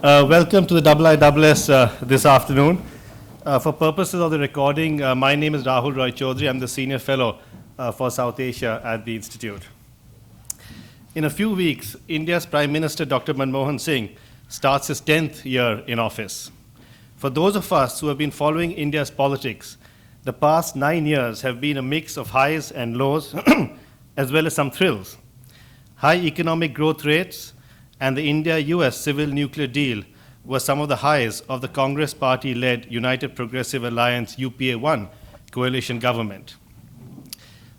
Welcome to the IISS this afternoon. For purposes of the recording, my name is Rahul Roy Chaudhary. I'm the Senior Fellow for South Asia at the Institute. In a few weeks, India's Prime Minister Dr. Manmohan Singh starts his 10th year in office. For those of us who have been following India's politics, the past 9 years have been a mix of highs and lows, as well as some thrills. High economic growth rates and the India-US civil nuclear deal were some of the highs of the Congress party-led United Progressive Alliance UPA-1 coalition government.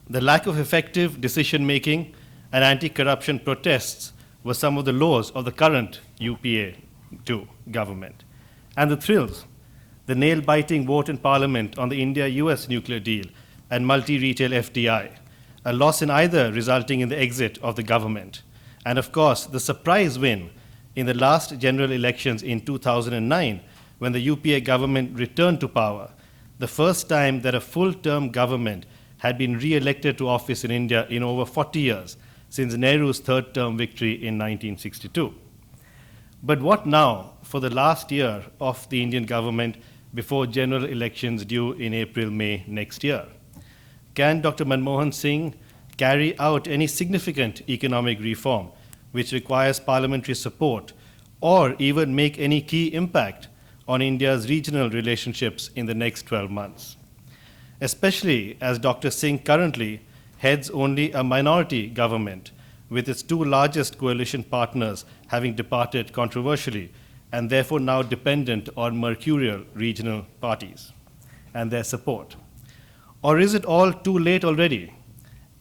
The lack of effective decision-making and anti-corruption protests were some of the lows of the current UPA-2 government. And the thrills, the nail-biting vote in Parliament on the India-US nuclear deal and multi-retail FDI, a loss in either resulting in the exit of the government. And of course, the surprise win in the last general elections in 2009, when the UPA government returned to power, the first time that a full-term government had been re-elected to office in India in over 40 years, since Nehru's third-term victory in 1962. But what now for the last year of the Indian government before general elections due in April, May next year? Can Dr. Manmohan Singh carry out any significant economic reform which requires parliamentary support, or even make any key impact on India's regional relationships in the next 12 months? Especially as Dr. Singh currently heads only a minority government, with its two largest coalition partners having departed controversially, and therefore now dependent on mercurial regional parties and their support. Or is it all too late already,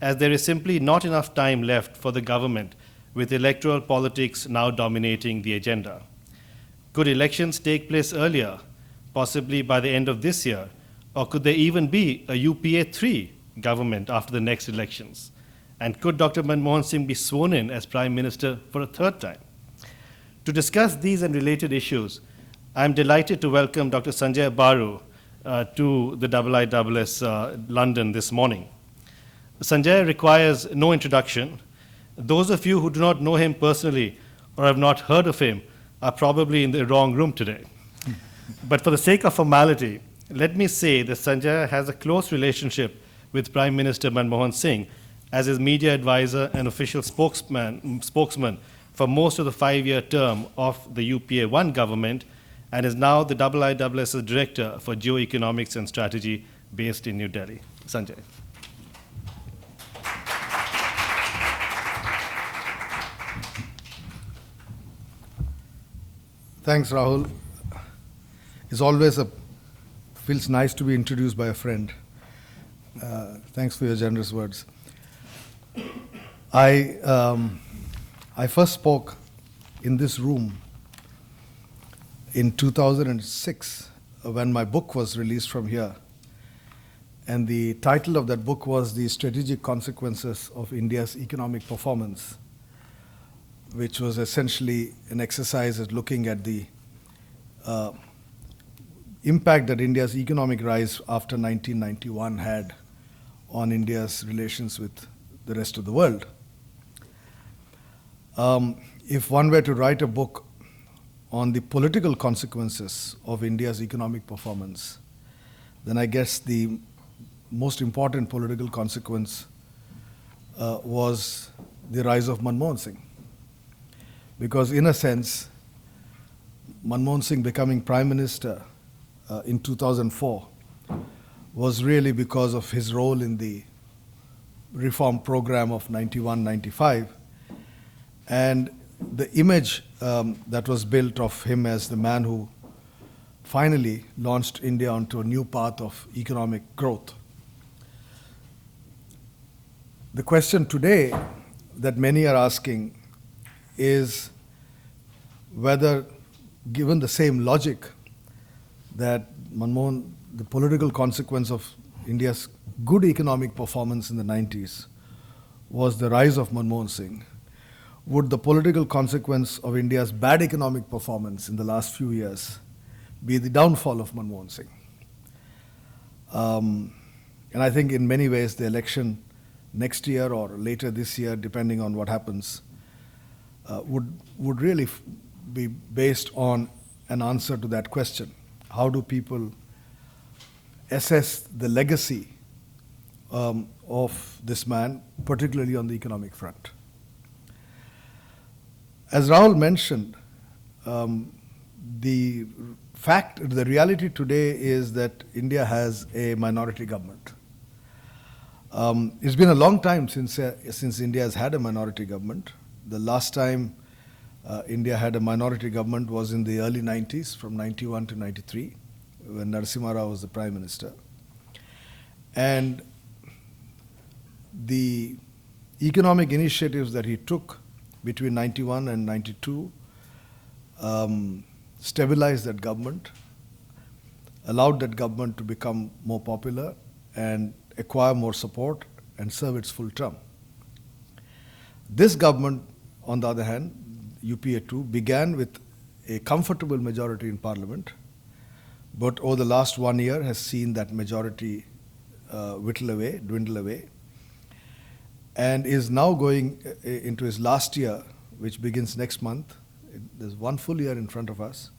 as there is simply not enough time left for the government, with electoral politics now dominating the agenda? Could elections take place earlier, possibly by the end of this year, or could there even be a UPA-3 government after the next elections? And could Dr. Manmohan Singh be sworn in as Prime Minister for a third time? To discuss these and related issues, I'm delighted to welcome Dr. Sanjay Baru to the IISS London this morning. Sanjay requires no introduction. Those of you who do not know him personally or have not heard of him are probably in the wrong room today. But for the sake of formality, let me say that Sanjay has a close relationship with Prime Minister Manmohan Singh as his media advisor and official spokesman for most of the 5-year term of the UPA-1 government, and is now the IISS Director for Geoeconomics and Strategy based in New Delhi. Sanjay. Thanks, Rahul. Feels nice to be introduced by a friend. Thanks for your generous words. I first spoke in this room in 2006 when my book was released from here. And the title of that book was The Strategic Consequences of India's Economic Performance, which was essentially an exercise at looking at the impact that India's economic rise after 1991 had on India's relations with the rest of the world. If one were to write a book on the political consequences of India's economic performance, then I guess the most important political consequence was the rise of Manmohan Singh. Because in a sense, Manmohan Singh becoming Prime Minister in 2004 was really because of his role in the reform program of 91-95, and the image that was built of him as the man who finally launched India onto a new path of economic growth. The question today that many are asking is whether, given the same logic that the political consequence of India's good economic performance in the 90s was the rise of Manmohan Singh, would the political consequence of India's bad economic performance in the last few years be the downfall of Manmohan Singh? And I think in many ways the election next year or later this year, depending on what happens, would really be based on an answer to that question. How do people assess the legacy of this man, particularly on the economic front? As Rahul mentioned, the reality today is that India has a minority government. It's been a long time since India has had a minority government. The last time India had a minority government was in the early 90s, from 91 to 93, when Narasimha Rao was the Prime Minister. And the economic initiatives that he took between 91 and 92 stabilized that government, allowed that government to become more popular and acquire more support and serve its full term. This government, on the other hand, UPA 2, began with a comfortable majority in parliament, but over the last 1 year has seen that majority dwindle away, and is now going into his last year, which begins next month. There's 1 full year in front of us,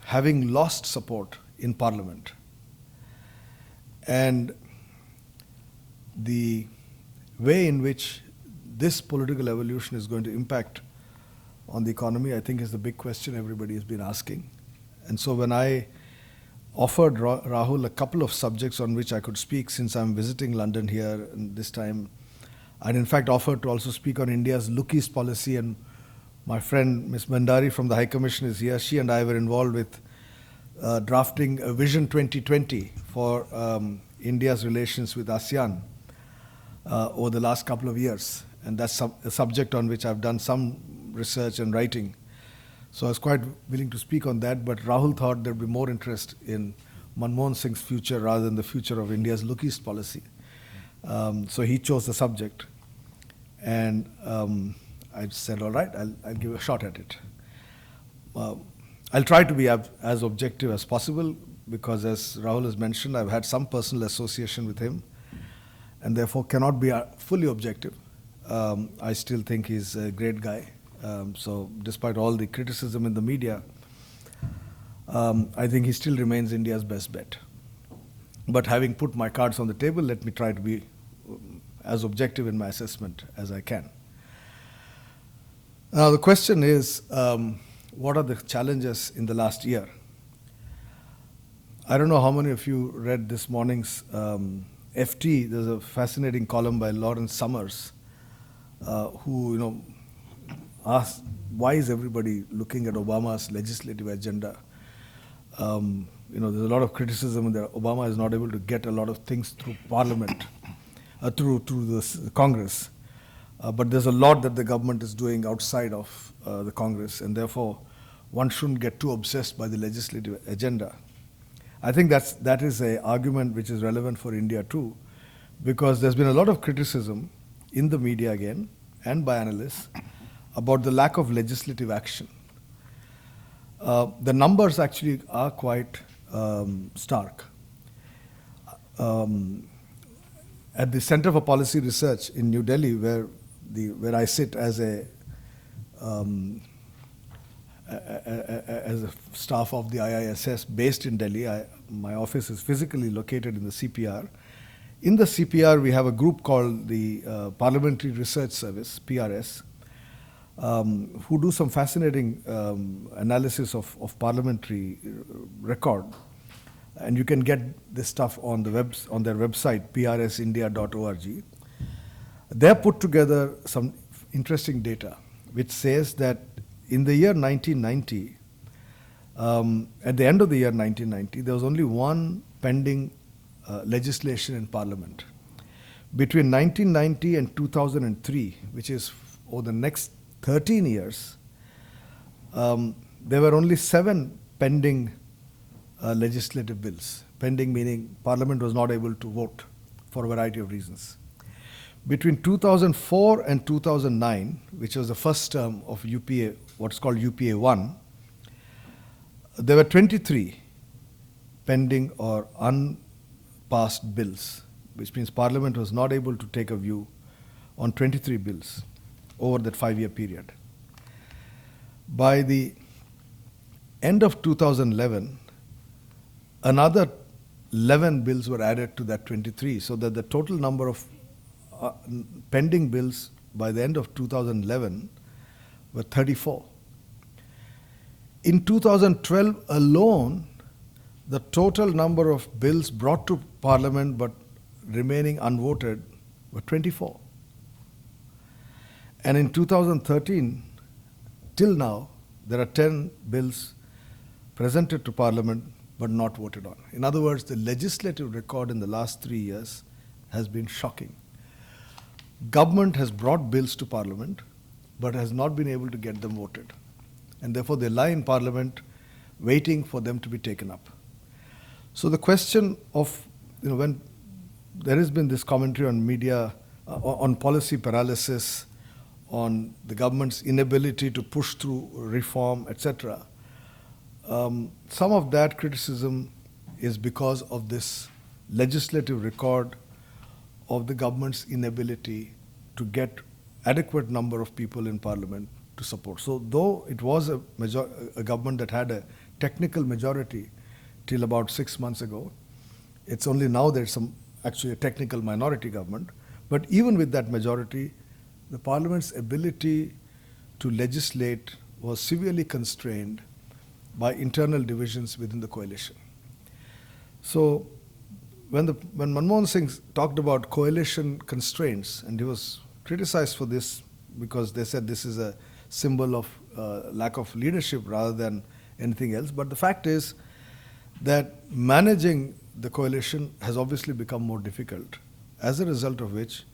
having lost support in parliament. And the way in which this political evolution is going to impact on the economy, I think, is the big question everybody has been asking. And so when I offered Rahul a couple of subjects on which I could speak, since I'm visiting London here and this time, I'd in fact offered to also speak on India's Look East policy, and my friend Ms. Mandari from the High Commission is here. She and I were involved with drafting a Vision 2020 for India's relations with ASEAN over the last couple of years. And that's a subject on which I've done some research and writing. So I was quite willing to speak on that, but Rahul thought there'd be more interest in Manmohan Singh's future rather than the future of India's Look East policy. So he chose the subject. And I said, all right, I'll give a shot at it. I'll try to be as objective as possible, because as Rahul has mentioned, I've had some personal association with him and therefore cannot be fully objective. I still think he's a great guy. So despite all the criticism in the media, I think he still remains India's best bet. But having put my cards on the table, let me try to be as objective in my assessment as I can. Now the question is, what are the challenges in the last year? I don't know how many of you read this morning's FT. There's a fascinating column by Lawrence Summers, who asked, why is everybody looking at Obama's legislative agenda? There's a lot of criticism that Obama is not able to get a lot of things through Parliament, through the Congress. But there's a lot that the government is doing outside of the Congress, and therefore one shouldn't get too obsessed by the legislative agenda. I think that is an argument which is relevant for India too, because there's been a lot of criticism in the media again and by analysts about the lack of legislative action. The numbers actually are quite stark. At the Center for Policy Research in New Delhi, where I sit as a staff of the IISS based in Delhi, my office is physically located in the CPR. In the CPR, we have a group called the Parliamentary Research Service, PRS, who do some fascinating analysis of parliamentary record. And you can get this stuff on their website, prsindia.org. They have put together some interesting data, which says that in the year 1990, at the end of the year 1990, there was only one pending legislation in Parliament. Between 1990 and 2003, which is over the next 13 years, there were only 7 pending legislative bills. Pending meaning Parliament was not able to vote for a variety of reasons. Between 2004 and 2009, which was the first term of UPA, what's called UPA 1, there were 23 pending or unpassed bills, which means Parliament was not able to take a view on 23 bills over that 5-year period. By the end of 2011, another 11 bills were added to that 23, so that the total number of pending bills by the end of 2011 were 34. In 2012 alone, the total number of bills brought to Parliament but remaining unvoted were 24. And in 2013, till now, there are 10 bills presented to Parliament but not voted on. In other words, the legislative record in the last 3 years has been shocking. Government has brought bills to Parliament but has not been able to get them voted. And therefore, they lie in Parliament waiting for them to be taken up. So the question of, when there has been this commentary on media, on policy paralysis, on the government's inability to push through reform, etc., some of that criticism is because of this legislative record of the government's inability to get adequate number of people in Parliament to support. So though it was a government that had a technical majority till about 6 months ago, it's only now there's actually a technical minority government. But even with that majority, the Parliament's ability to legislate was severely constrained by internal divisions within the coalition. So when Manmohan Singh talked about coalition constraints, and he was criticized for this because they said this is a symbol of lack of leadership rather than anything else. But the fact is that managing the coalition has obviously become more difficult, as a result of which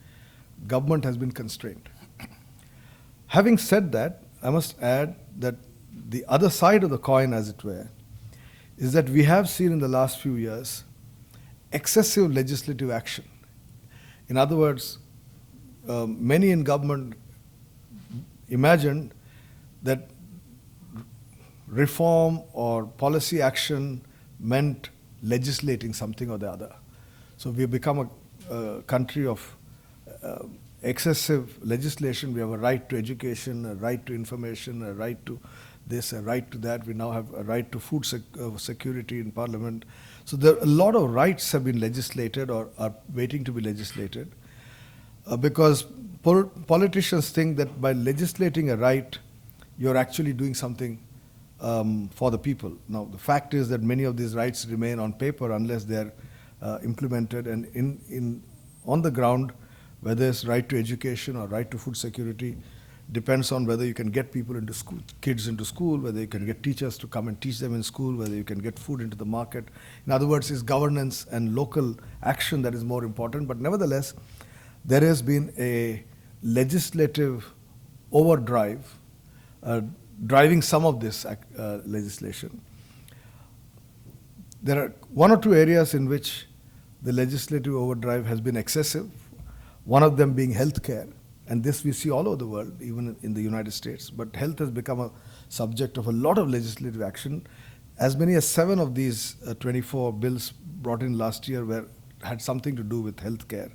government has been constrained. Having said that, I must add that the other side of the coin, as it were, is that we have seen in the last few years excessive legislative action. In other words, many in government imagined that reform or policy action meant legislating something or the other. So we have become a country of excessive legislation. We have a right to education, a right to information, a right to this, a right to that. We now have a right to food security in Parliament. So there a lot of rights have been legislated or are waiting to be legislated because politicians think that by legislating a right, you're actually doing something for the people. Now, the fact is that many of these rights remain on paper unless they're implemented, and on the ground, whether it's right to education or right to food security, depends on whether you can get people into school, kids into school, whether you can get teachers to come and teach them in school, whether you can get food into the market. In other words, it's governance and local action that is more important. But nevertheless, there has been a legislative overdrive driving some of this legislation. There are one or two areas in which the legislative overdrive has been excessive, one of them being healthcare. And this we see all over the world, even in the United States. But health has become a subject of a lot of legislative action. As many as 7 of these 24 bills brought in last year had something to do with healthcare.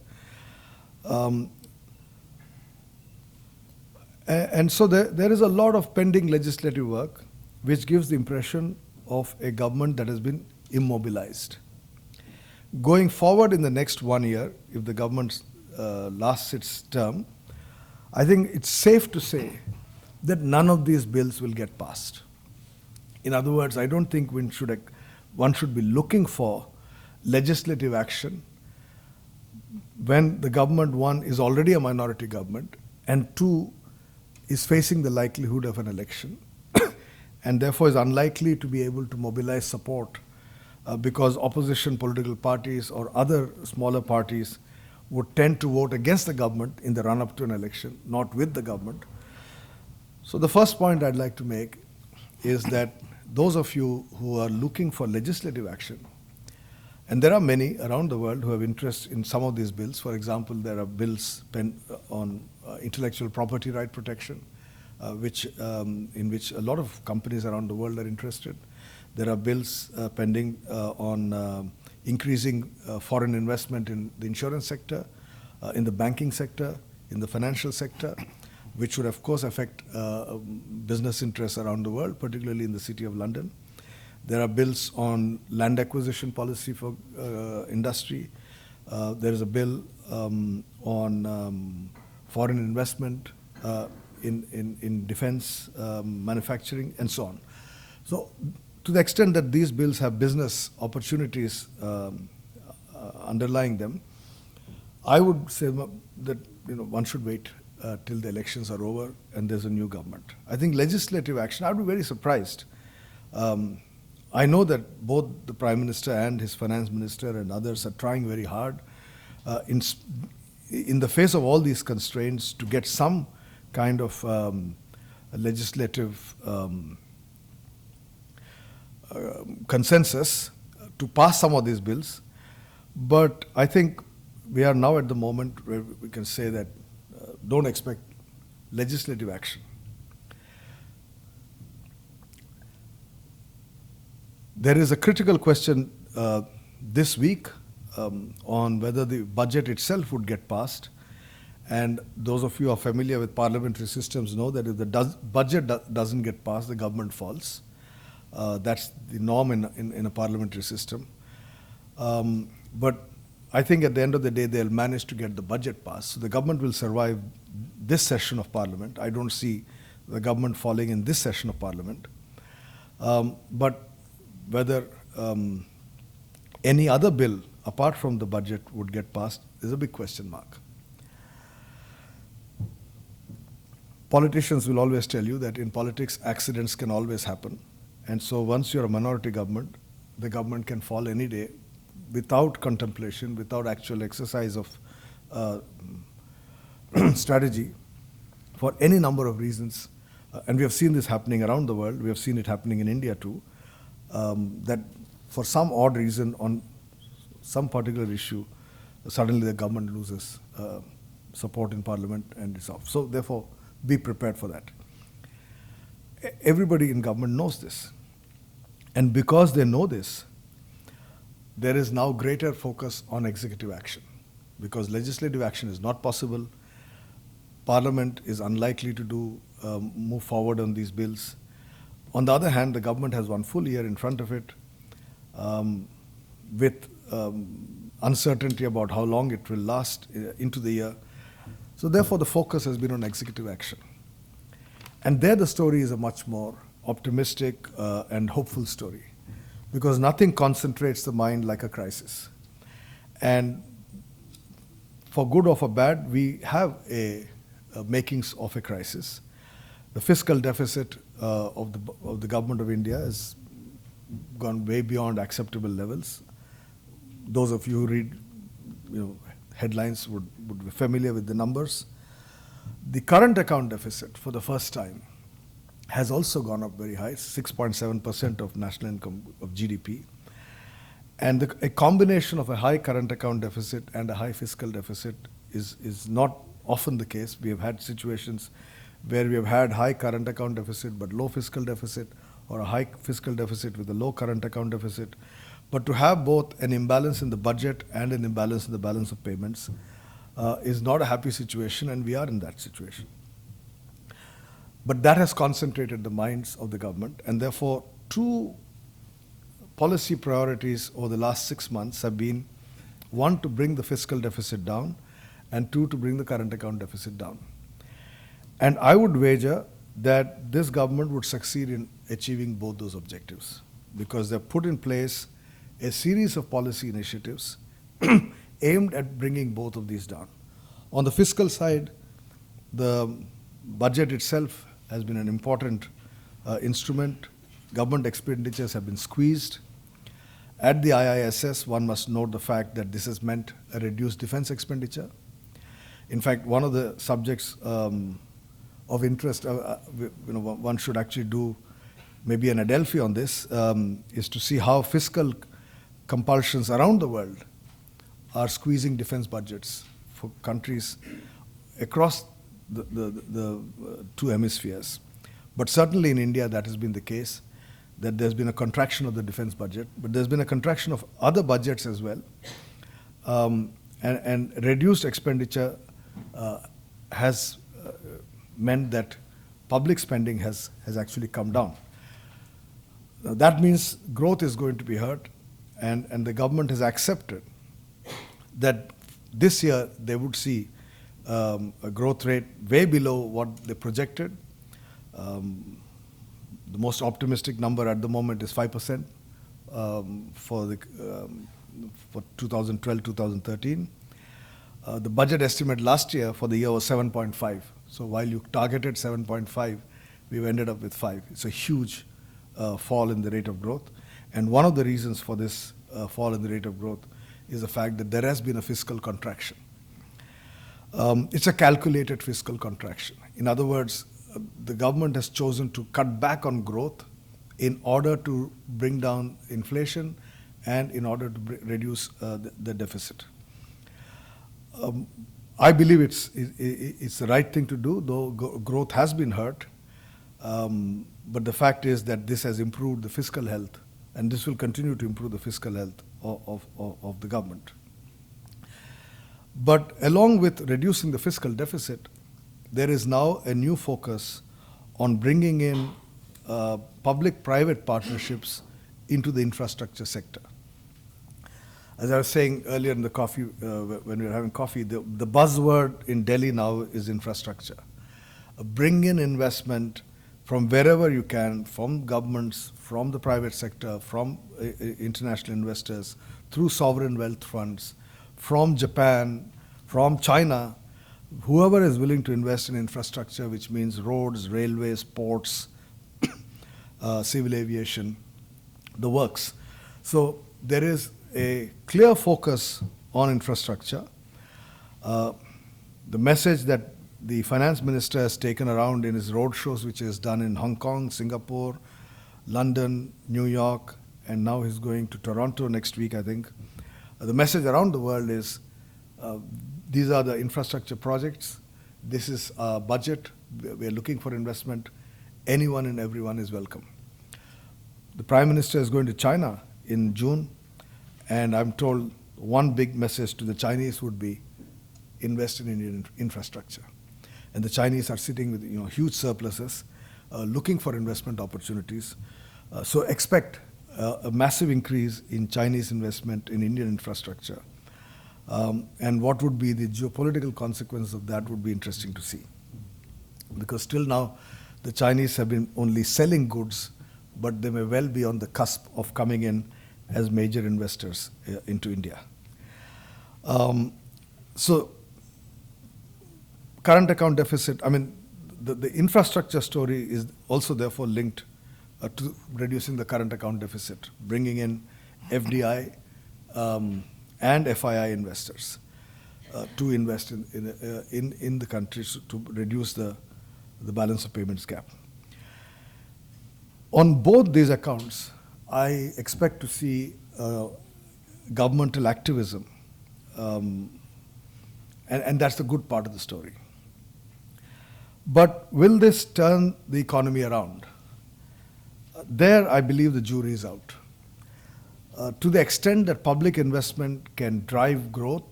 And so there is a lot of pending legislative work which gives the impression of a government that has been immobilized. Going forward in the next 1 year, if the government lasts its term, I think it's safe to say that none of these bills will get passed. In other words, I don't think one should be looking for legislative action when the government, one, is already a minority government, and two, is facing the likelihood of an election, and therefore is unlikely to be able to mobilize support because opposition political parties or other smaller parties would tend to vote against the government in the run-up to an election, not with the government. So the first point I'd like to make is that those of you who are looking for legislative action, and there are many around the world who have interest in some of these bills. For example, there are bills on intellectual property right protection, in which a lot of companies around the world are interested. There are bills pending on increasing foreign investment in the insurance sector, in the banking sector, in the financial sector. which would of course affect business interests around the world, particularly in the City of London. There are bills on land acquisition policy for industry. There is a bill on foreign investment in defense, manufacturing, and so on. So, to the extent that these bills have business opportunities underlying them, I would say that one should wait till the elections are over and there's a new government. I think legislative action, I would be very surprised. I know that both the Prime Minister and his Finance Minister and others are trying very hard in the face of all these constraints to get some kind of legislative consensus to pass some of these bills. But I think we are now at the moment where we can say that don't expect legislative action. There is a critical question this week on whether the budget itself would get passed. And those of you who are familiar with parliamentary systems know that if the budget doesn't get passed, the government falls. That's the norm in a parliamentary system. But I think at the end of the day, they'll manage to get the budget passed. So the government will survive this session of parliament. I don't see the government falling in this session of parliament. But whether any other bill apart from the budget would get passed is a big question mark. Politicians will always tell you that in politics, accidents can always happen. And so once you're a minority government, the government can fall any day without contemplation, without actual exercise of strategy for any number of reasons. And we have seen this happening around the world. We have seen it happening in India too, that for some odd reason on some particular issue, suddenly the government loses support in parliament and it's off. So therefore, be prepared for that. Everybody in government knows this. And because they know this, there is now greater focus on executive action. Because legislative action is not possible, Parliament is unlikely to move forward on these bills. On the other hand, the government has one full year in front of it with uncertainty about how long it will last into the year. So therefore, the focus has been on executive action. And there the story is a much more optimistic and hopeful story, because nothing concentrates the mind like a crisis. And for good or for bad, we have a makings of a crisis. The fiscal deficit of the government of India has gone way beyond acceptable levels. Those of you who read headlines would be familiar with the numbers. The current account deficit for the first time has also gone up very high, 6.7% of national income of GDP. And a combination of a high current account deficit and a high fiscal deficit is not often the case. We have had situations where we have had high current account deficit but low fiscal deficit, or a high fiscal deficit with a low current account deficit. But to have both an imbalance in the budget and an imbalance in the balance of payments is not a happy situation, and we are in that situation. But that has concentrated the minds of the government, and therefore two policy priorities over the last 6 months have been, one, to bring the fiscal deficit down, and two, to bring the current account deficit down. And I would wager that this government would succeed in achieving both those objectives, because they've put in place a series of policy initiatives aimed at bringing both of these down. On the fiscal side, the budget itself has been an important instrument. Government expenditures have been squeezed. At the IISS, one must note the fact that this has meant a reduced defense expenditure. In fact, one of the subjects of interest, one should actually do maybe an Adelphi on this, is to see how fiscal compulsions around the world are squeezing defense budgets for countries across the two hemispheres. But certainly in India, that has been the case, that there's been a contraction of the defense budget, but there's been a contraction of other budgets as well. And reduced expenditure has meant that public spending has actually come down. Now, that means growth is going to be hurt, and the government has accepted that this year they would see a growth rate way below what they projected. The most optimistic number at the moment is 5% for 2012-2013. The budget estimate last year for the year was 7.5. So while you targeted 7.5, we've ended up with 5. It's a huge fall in the rate of growth. And one of the reasons for this fall in the rate of growth is the fact that there has been a fiscal contraction. It's a calculated fiscal contraction. In other words, the government has chosen to cut back on growth in order to bring down inflation and in order to reduce the deficit. I believe it's the right thing to do, though growth has been hurt. But the fact is that this has improved the fiscal health, and this will continue to improve the fiscal health of the government. But along with reducing the fiscal deficit, there is now a new focus on bringing in public-private partnerships into the infrastructure sector. As I was saying earlier in the coffee, when we were having coffee, the buzzword in Delhi now is infrastructure. Bring in investment from wherever you can, from governments, from the private sector, from international investors, through sovereign wealth funds, from Japan, from China, whoever is willing to invest in infrastructure, which means roads, railways, ports, civil aviation, the works. So there is a clear focus on infrastructure. The message that the finance minister has taken around in his road shows, which he has done in Hong Kong, Singapore, London, New York, and now he's going to Toronto next week, I think. The message around the world is these are the infrastructure projects. This is our budget. We're looking for investment. Anyone and everyone is welcome. The Prime Minister is going to China in June, and I'm told one big message to the Chinese would be invest in Indian infrastructure. And the Chinese are sitting with huge surpluses, looking for investment opportunities. So expect a massive increase in Chinese investment in Indian infrastructure. And what would be the geopolitical consequence of that would be interesting to see. Because till now, the Chinese have been only selling goods, but they may well be on the cusp of coming in as major investors into India. So current account deficit, the infrastructure story is also therefore linked to reducing the current account deficit, bringing in FDI and FII investors to invest in the country to reduce the balance of payments gap. On both these accounts, I expect to see governmental activism, and that's the good part of the story. But will this turn the economy around? There, I believe the jury is out. To the extent that public investment can drive growth,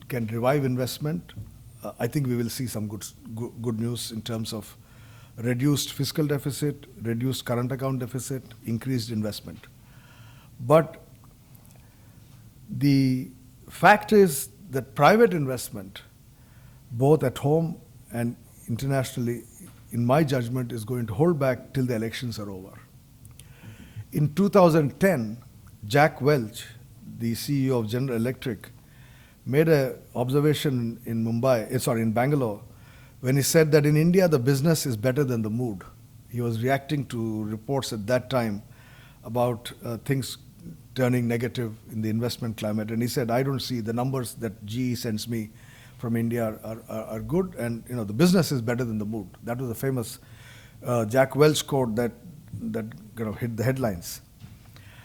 can revive investment, I think we will see some good news in terms of reduced fiscal deficit, reduced current account deficit, increased investment. But the fact is that private investment, both at home and internationally, in my judgment, is going to hold back till the elections are over. In 2010, Jack Welch, the CEO of General Electric, made an observation in Bangalore, when he said that in India, the business is better than the mood. He was reacting to reports at that time about things turning negative in the investment climate. And he said, I don't see the numbers that GE sends me from India are good, and the business is better than the mood. That was a famous Jack Welch quote that hit the headlines.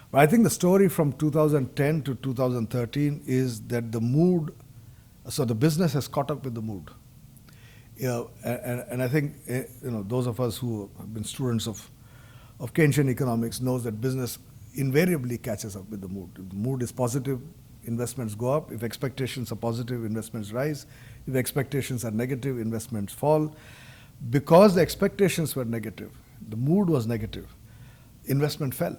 But I think the story from 2010 to 2013 is that the business has caught up with the mood. And I think those of us who have been students of Keynesian economics knows that business invariably catches up with the mood. If the mood is positive, investments go up. If expectations are positive, investments rise. If expectations are negative, investments fall. because the expectations were negative, the mood was negative, investment fell.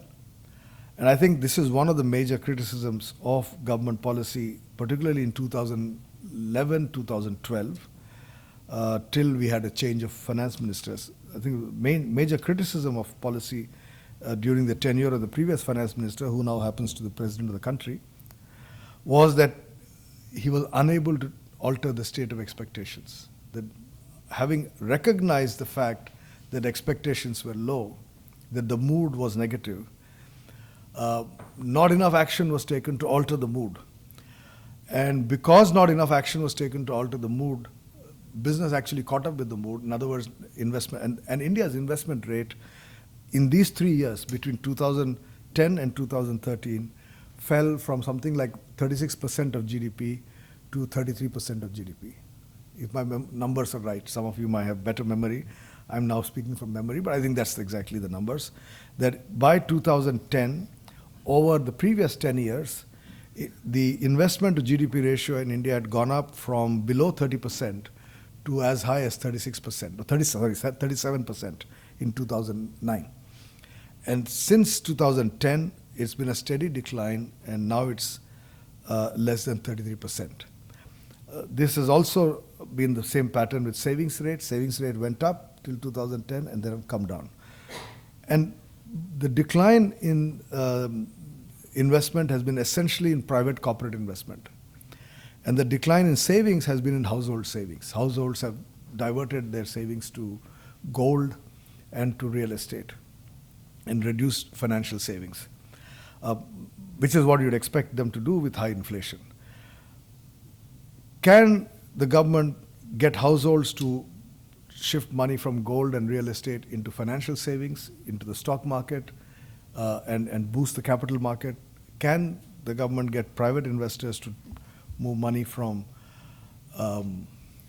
And I think this is one of the major criticisms of government policy, particularly in 2011, 2012, till we had a change of finance ministers. I think the major criticism of policy during the tenure of the previous finance minister, who now happens to be the president of the country, was that he was unable to alter the state of expectations. That having recognized the fact that expectations were low, that the mood was negative, not enough action was taken to alter the mood. And because not enough action was taken to alter the mood, business actually caught up with the mood. In other words, investment, and India's investment rate in these 3 years, between 2010 and 2013, fell from something like 36% of GDP to 33% of GDP. If my numbers are right, some of you might have better memory. I'm now speaking from memory, but I think that's exactly the numbers. That by 2010, over the previous 10 years, the investment to GDP ratio in India had gone up from below 30% to as high as 36%, or 37% in 2009. And since 2010, it's been a steady decline, and now it's less than 33%. This has also been the same pattern with savings rate. Savings rate went up till 2010 and then have come down. And the decline in investment has been essentially in private corporate investment. And the decline in savings has been in household savings. Households have diverted their savings to gold and to real estate and reduced financial savings, which is what you'd expect them to do with high inflation. Can the government get households to shift money from gold and real estate into financial savings, into the stock market, and boost the capital market? Can the government get private investors to move money from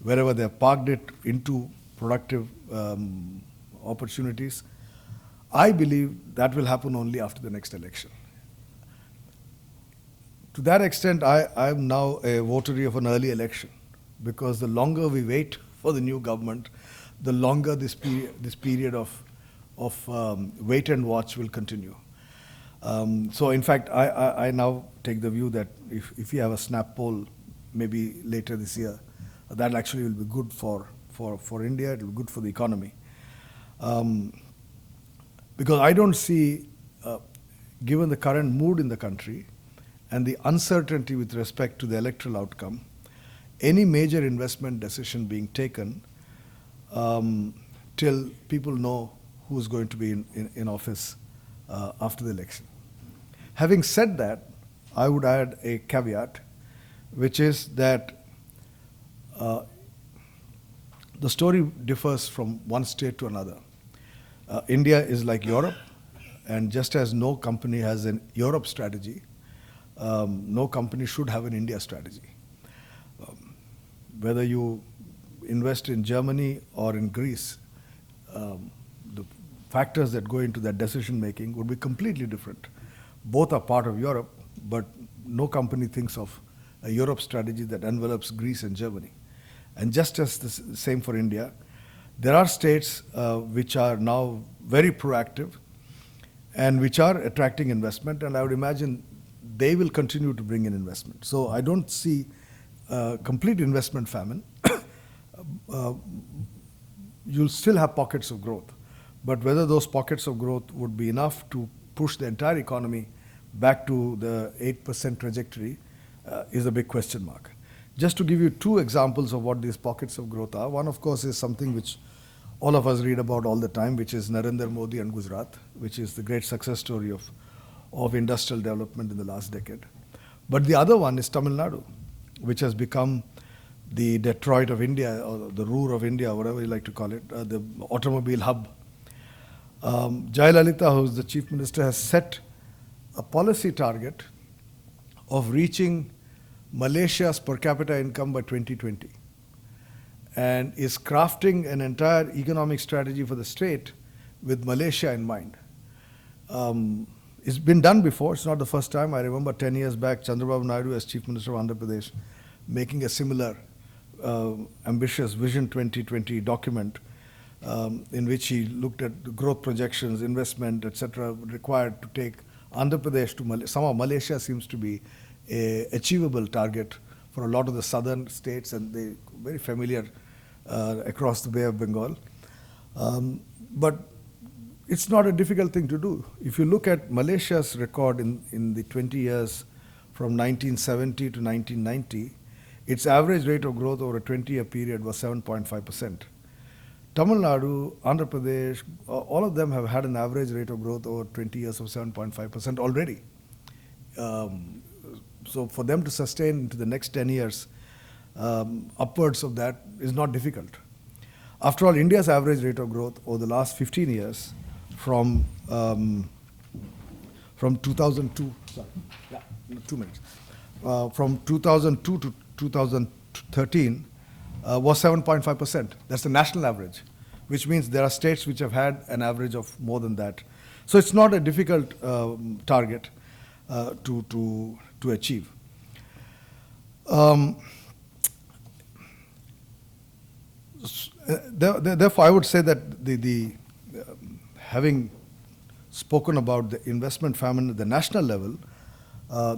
wherever they have parked it into productive opportunities? I believe that will happen only after the next election. To that extent, I am now a votary of an early election, because the longer we wait for the new government, the longer this period of wait and watch will continue. So in fact, I now take the view that if you have a snap poll maybe later this year, that actually will be good for India, it will be good for the economy. Because I don't see, given the current mood in the country and the uncertainty with respect to the electoral outcome, any major investment decision being taken till people know who's going to be in office after the election. Having said that, I would add a caveat, which is that the story differs from one state to another. India is like Europe, and just as no company has an Europe strategy, no company should have an India strategy. Whether you invest in Germany or in Greece, the factors that go into that decision making would be completely different. Both are part of Europe, but no company thinks of a Europe strategy that envelops Greece and Germany. And just as the same for India, there are states which are now very proactive and which are attracting investment, and I would imagine they will continue to bring in investment. So I don't see complete investment famine. You'll still have pockets of growth, but whether those pockets of growth would be enough to push the entire economy back to the 8% trajectory is a big question mark. Just to give you two examples of what these pockets of growth are, one of course is something which all of us read about all the time, which is Narendra Modi and Gujarat, which is the great success story of industrial development in the last decade. But the other one is Tamil Nadu, which has become the Detroit of India, or the Ruhr of India, whatever you like to call it, the automobile hub. Jayalalitha, who is the chief minister, has set a policy target of reaching Malaysia's per capita income by 2020, and is crafting an entire economic strategy for the state with Malaysia in mind. It's been done before. It's not the first time. I remember 10 years back, Chandrababu Naidu, as Chief Minister of Andhra Pradesh, making a similar ambitious Vision 2020 document in which he looked at the growth projections, investment, etc., required to take Andhra Pradesh to somehow Malaysia seems to be a achievable target for a lot of the southern states, and they very familiar across the Bay of Bengal. But it's not a difficult thing to do. If you look at Malaysia's record in the 20 years from 1970 to 1990, its average rate of growth over a 20-year period was 7.5%. Tamil Nadu, Andhra Pradesh, all of them have had an average rate of growth over 20 years of 7.5% already. So for them to sustain into the next 10 years, upwards of that is not difficult. After all, India's average rate of growth over the last 15 years from 2002, sorry, yeah, 2 minutes, from 2002 to 2013 was 7.5%. That's the national average, which means there are states which have had an average of more than that. So it's not a difficult target to achieve. Therefore, I would say that having spoken about the investment famine at the national level,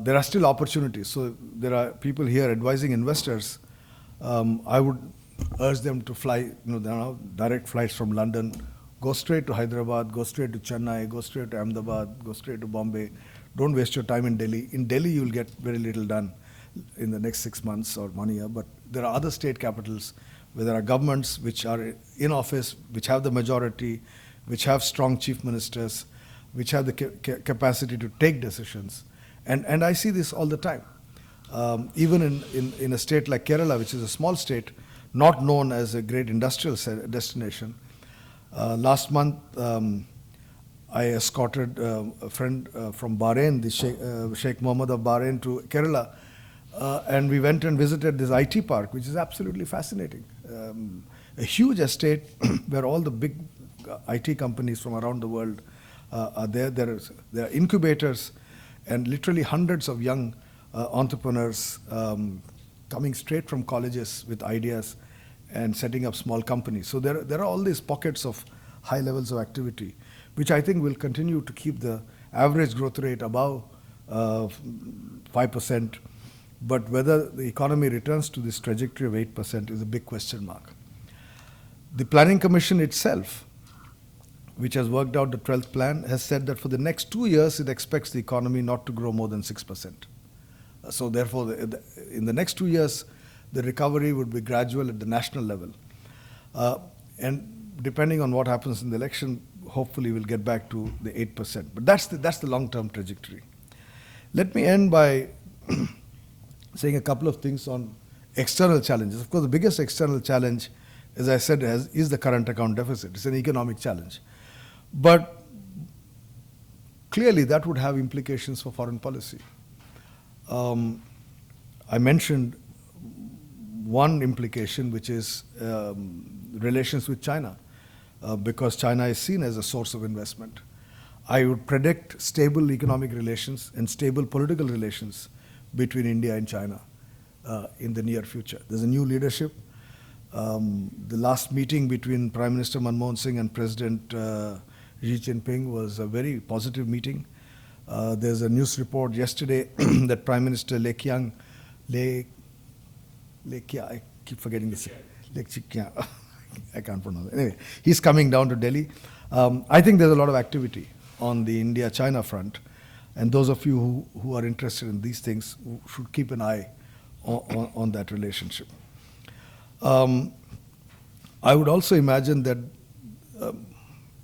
there are still opportunities. So there are people here advising investors. I would urge them to fly, there are direct flights from London, go straight to Hyderabad, go straight to Chennai, go straight to Ahmedabad, go straight to Bombay. Don't waste your time in Delhi. In Delhi, you'll get very little done in the next 6 months or 1 year. But there are other state capitals where there are governments which are in office, which have the majority, which have strong chief ministers, which have the capacity to take decisions. And I see this all the time. Even in a state like Kerala, which is a small state, not known as a great industrial destination. Last month, I escorted a friend from Bahrain, the Sheikh Mohammed of Bahrain, to Kerala, and we went and visited this IT park, which is absolutely fascinating. A huge estate where all the big IT companies from around the world are there. There are incubators and literally hundreds of young entrepreneurs coming straight from colleges with ideas and setting up small companies. So there are all these pockets of high levels of activity, which I think will continue to keep the average growth rate above 5%. But whether the economy returns to this trajectory of 8% is a big question mark. The Planning Commission itself, which has worked out the 12th plan, has said that for the next 2 years it expects the economy not to grow more than 6%. So therefore, in the next 2 years, the recovery would be gradual at the national level. And depending on what happens in the election, hopefully we'll get back to the 8%. But that's the long-term trajectory. Let me end by saying a couple of things on external challenges. Of course, the biggest external challenge, as I said, is the current account deficit. It's an economic challenge. But clearly that would have implications for foreign policy. I mentioned one implication, which is relations with China, because China is seen as a source of investment. I would predict stable economic relations and stable political relations between India and China in the near future. There's a new leadership. The last meeting between Prime Minister Manmohan Singh and President Xi Jinping was a very positive meeting. There's a news report yesterday that Prime Minister I keep forgetting this. I can't pronounce it. Anyway, he's coming down to Delhi. I think there's a lot of activity on the India-China front. And those of you who are interested in these things should keep an eye on that relationship. I would also imagine that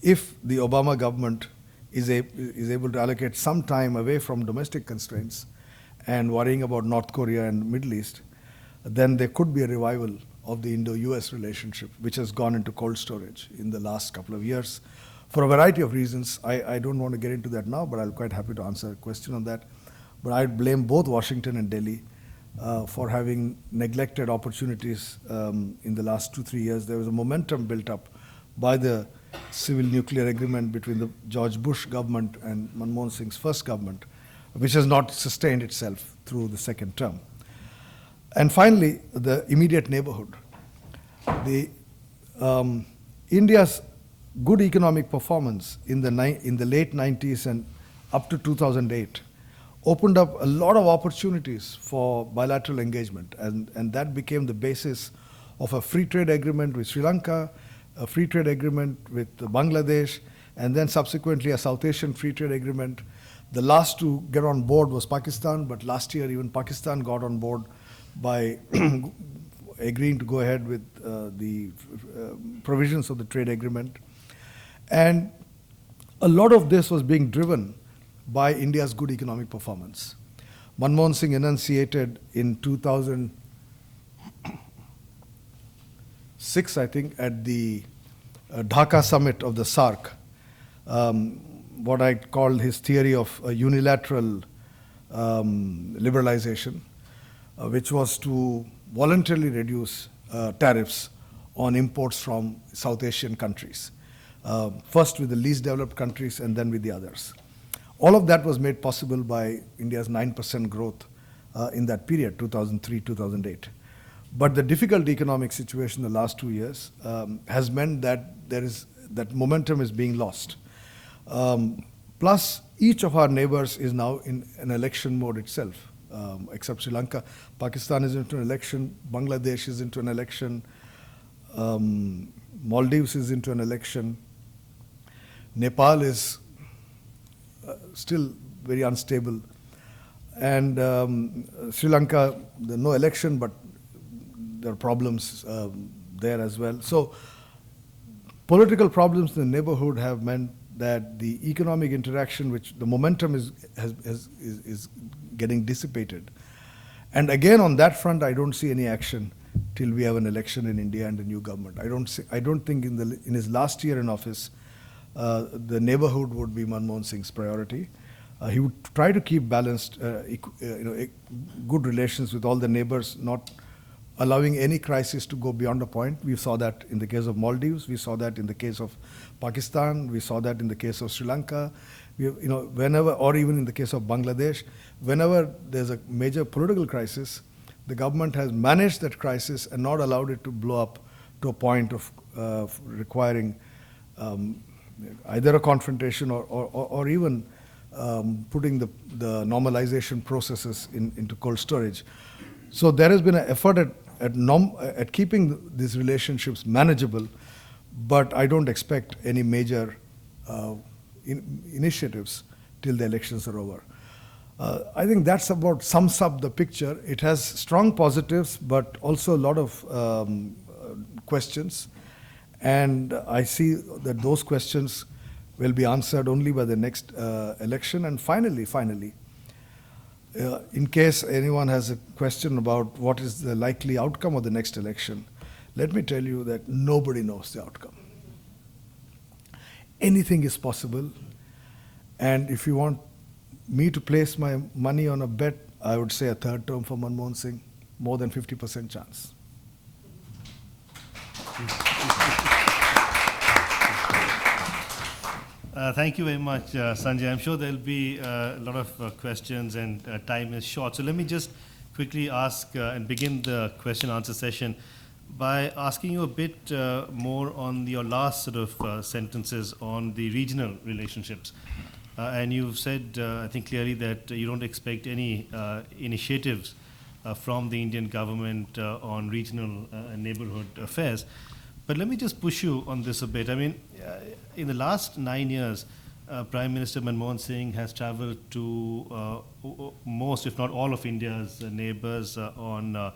if the Obama government is able to allocate some time away from domestic constraints and worrying about North Korea and the Middle East, then there could be a revival of the Indo-US relationship, which has gone into cold storage in the last couple of years. For a variety of reasons, I don't want to get into that now, but I'm quite happy to answer a question on that. But I'd blame both Washington and Delhi for having neglected opportunities in the last 2-3 years. There was a momentum built up by the civil nuclear agreement between the George Bush government and Manmohan Singh's first government, which has not sustained itself through the second term. And finally, the immediate neighborhood. India's good economic performance in the late 90s and up to 2008 opened up a lot of opportunities for bilateral engagement, and that became the basis of a free trade agreement with Sri Lanka, a free trade agreement with Bangladesh, and then subsequently a South Asian free trade agreement. The last to get on board was Pakistan, but last year even Pakistan got on board by agreeing to go ahead with the provisions of the trade agreement. And a lot of this was being driven by India's good economic performance. Manmohan Singh enunciated in 2006, I think, at the Dhaka summit of the SAARC, what I called his theory of unilateral liberalization, which was to voluntarily reduce tariffs on imports from South Asian countries, first with the least developed countries and then with the others. All of that was made possible by India's 9% growth in that period, 2003-2008. But the difficult economic situation in the last 2 years has meant that that momentum is being lost. Plus, each of our neighbors is now in an election mode itself, except Sri Lanka. Pakistan is into an election, Bangladesh is into an election, Maldives is into an election, Nepal is still very unstable, and Sri Lanka, there's no election, but there are problems there as well. So political problems in the neighborhood have meant that the economic interaction, which the momentum is getting dissipated. And again, on that front, I don't see any action till we have an election in India and a new government. I don't think in his last year in office, the neighborhood would be Manmohan Singh's priority. He would try to keep balanced, good relations with all the neighbors, not allowing any crisis to go beyond a point. We saw that in the case of Maldives. We saw that in the case of Pakistan. We saw that in the case of Sri Lanka. Whenever, or even in the case of Bangladesh, whenever there's a major political crisis, the government has managed that crisis and not allowed it to blow up to a point of requiring either a confrontation or even putting the normalization processes into cold storage. So there has been an effort at keeping these relationships manageable, but I don't expect any major initiatives till the elections are over. I think that's about sums up the picture. It has strong positives, but also a lot of questions. And I see that those questions will be answered only by the next election. And finally, in case anyone has a question about what is the likely outcome of the next election, let me tell you that nobody knows the outcome. Anything is possible. And if you want me to place my money on a bet, I would say a third term for Manmohan Singh, more than 50% chance. Thank you very much, Sanjay. I'm sure there'll be a lot of questions, and time is short. So let me just quickly ask and begin the question answer session by asking you a bit more on your last sort of sentences on the regional relationships. And you've said, I think clearly, that you don't expect any initiatives from the Indian government on regional and neighborhood affairs. But let me just push you on this a bit. I mean, in the last 9 years, Prime Minister Manmohan Singh has traveled to most, if not all, of India's neighbors on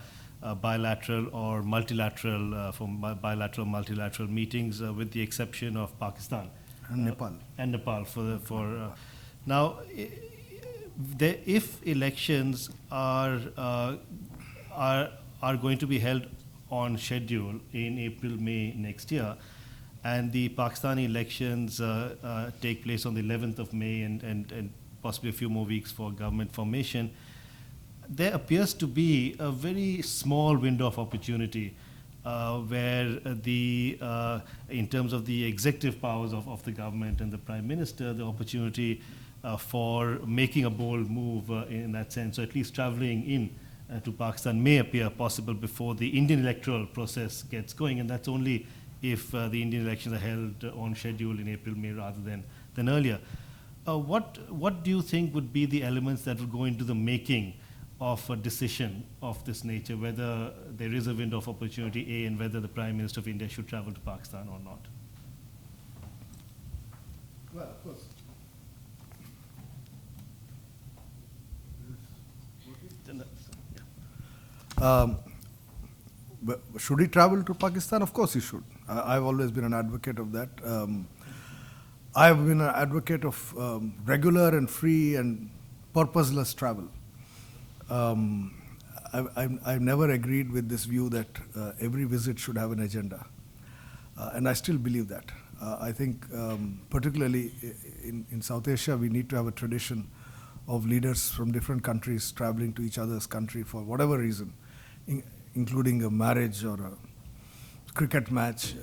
bilateral or multilateral, multilateral meetings, with the exception of Pakistan and Nepal. And Nepal now, if elections are going to be held on schedule in April, May next year, and the Pakistani elections take place on the 11th of May and possibly a few more weeks for government formation, there appears to be a very small window of opportunity where in terms of the executive powers of the government and the Prime Minister, the opportunity for making a bold move in that sense, or at least traveling in to Pakistan, may appear possible before the Indian electoral process gets going, and that's only if the Indian elections are held on schedule in April, May rather than earlier. What do you think would be the elements that would go into the making of a decision of this nature, whether there is a window of opportunity, A, and whether the Prime Minister of India should travel to Pakistan or not? Well, of course. Should he travel to Pakistan? Of course he should. I've always been an advocate of that. I've been an advocate of regular and free and purposeless travel. I've never agreed with this view that every visit should have an agenda. And I still believe that. I think particularly in South Asia, we need to have a tradition of leaders from different countries traveling to each other's country for whatever reason, including a marriage or a cricket match,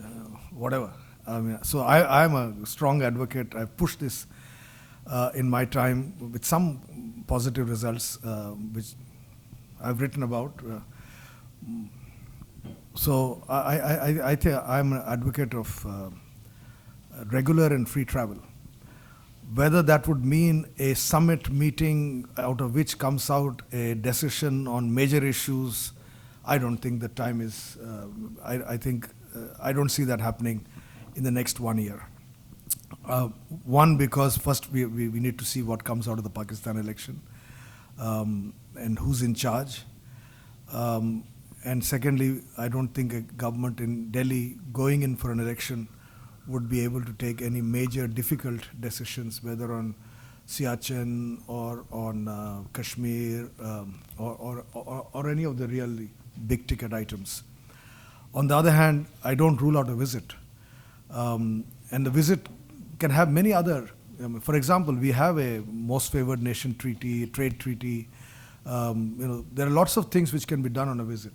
whatever. I mean, so I'm a strong advocate. I've pushed this in my time with some positive results, which I've written about. So I think I'm an advocate of regular and free travel. Whether that would mean a summit meeting out of which comes out a decision on major issues, I don't think the time is, I don't see that happening in the next 1 year. One, because first we need to see what comes out of the Pakistan election and who's in charge. And secondly, I don't think a government in Delhi going in for an election would be able to take any major difficult decisions, whether on Siachen or on Kashmir or any of the really big ticket items. On the other hand, I don't rule out a visit. And the visit can have many other, for example, we have a most favored nation treaty, trade treaty. There are lots of things which can be done on a visit.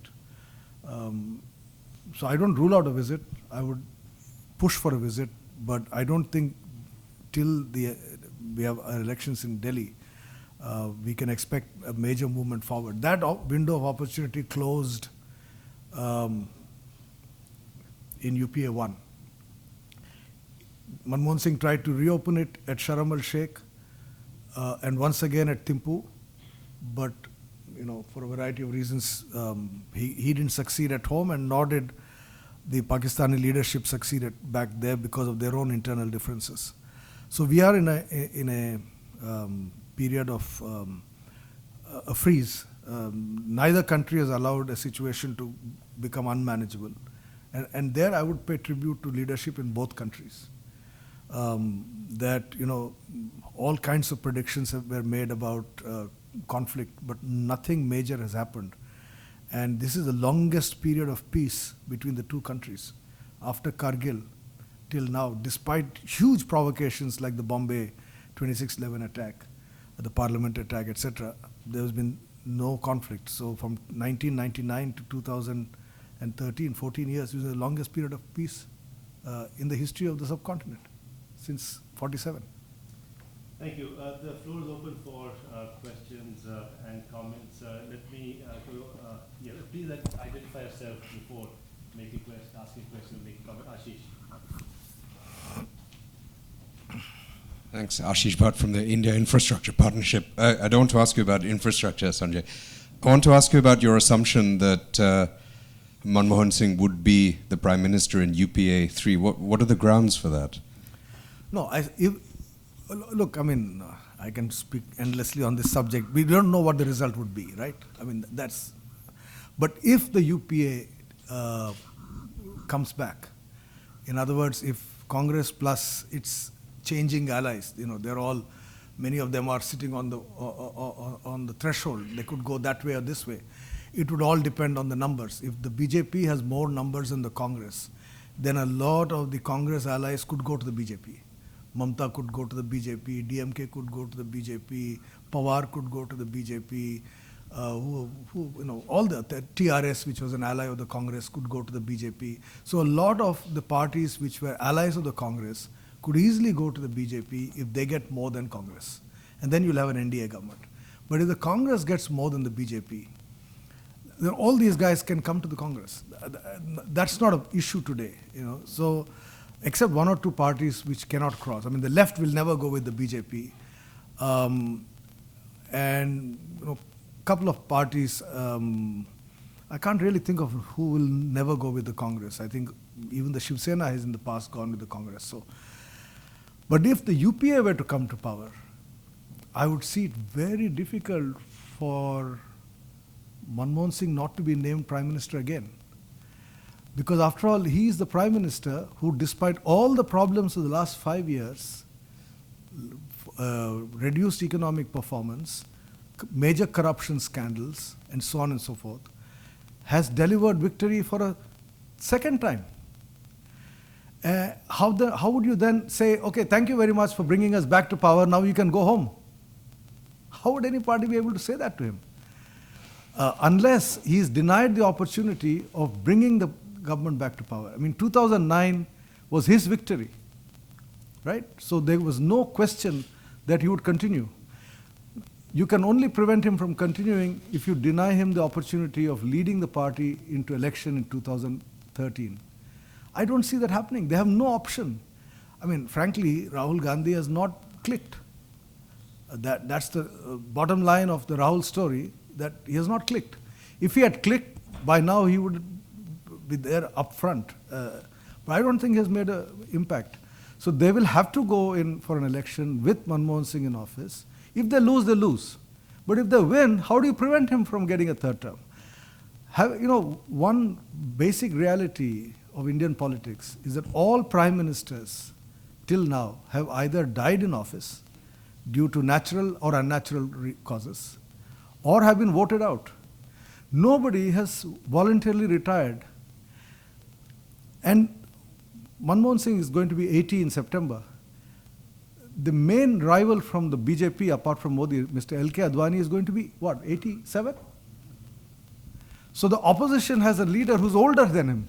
So I don't rule out a visit. I would push for a visit, but I don't think till we have elections in Delhi, we can expect a major movement forward. That window of opportunity closed in UPA 1. Manmohan Singh tried to reopen it at Sharm el-Sheikh and once again at Thimphu, but for a variety of reasons, he didn't succeed at home, and nor did the Pakistani leadership succeed back there because of their own internal differences. So we are in a period of a freeze. Neither country has allowed a situation to become unmanageable, and there I would pay tribute to leadership in both countries. That all kinds of predictions were made about conflict, but nothing major has happened. And this is the longest period of peace between the two countries after Kargil till now, despite huge provocations like the Bombay 26/11 attack, the parliament attack, etc. There has been no conflict. So from 1999 to 2013, 14 years, this is the longest period of peace in the history of the subcontinent since 47. Thank you. The floor is open for questions and comments. Let me please identify yourself before asking a question, make a comment. Ashish. Thanks. Ashish Bhatt from the India Infrastructure Partnership. I don't want to ask you about infrastructure, Sanjay. I want to ask you about your assumption that Manmohan Singh would be the Prime Minister in UPA 3. What are the grounds for that? No, look, I can speak endlessly on this subject. We don't know what the result would be, right? But if the UPA comes back, in other words, if Congress plus its changing allies, many of them are sitting on the threshold. They could go that way or this way. It would all depend on the numbers. If the BJP has more numbers than the Congress, then a lot of the Congress allies could go to the BJP. Mamta could go to the BJP, DMK could go to the BJP, Pawar could go to the BJP, all the TRS, which was an ally of the Congress, could go to the BJP. So a lot of the parties which were allies of the Congress could easily go to the BJP if they get more than Congress. And then you'll have an NDA government. But if the Congress gets more than the BJP, then all these guys can come to the Congress. That's not an issue today, So, except one or two parties which cannot cross. I mean, the left will never go with the BJP, and couple of parties. I can't really think of who will never go with the Congress. I think even the Shiv Sena has in the past gone with the Congress. So, but if the UPA were to come to power, I would see it very difficult for Manmohan Singh not to be named Prime Minister again. Because after all, he is the Prime Minister who, despite all the problems of the last 5 years, reduced economic performance, major corruption scandals, and so on and so forth, has delivered victory for a second time. How would you then say, okay, thank you very much for bringing us back to power, now you can go home? How would any party be able to say that to him? Unless he is denied the opportunity of bringing the government back to power. I mean, 2009 was his victory, right? So there was no question that he would continue. You can only prevent him from continuing if you deny him the opportunity of leading the party into election in 2013. I don't see that happening. They have no option. I mean, frankly, Rahul Gandhi has not clicked. That's the bottom line of the Rahul story, that he has not clicked. If he had clicked, by now he would be there up front. But I don't think he has made an impact. So they will have to go in for an election with Manmohan Singh in office. If they lose, they lose. But if they win, how do you prevent him from getting a third term? One basic reality of Indian politics is that all prime ministers till now have either died in office due to natural or unnatural causes, or have been voted out. Nobody has voluntarily retired. And Manmohan Singh is going to be 80 in September. The main rival from the BJP, apart from Modi, Mr. L.K. Advani, is going to be, 87? So the opposition has a leader who's older than him.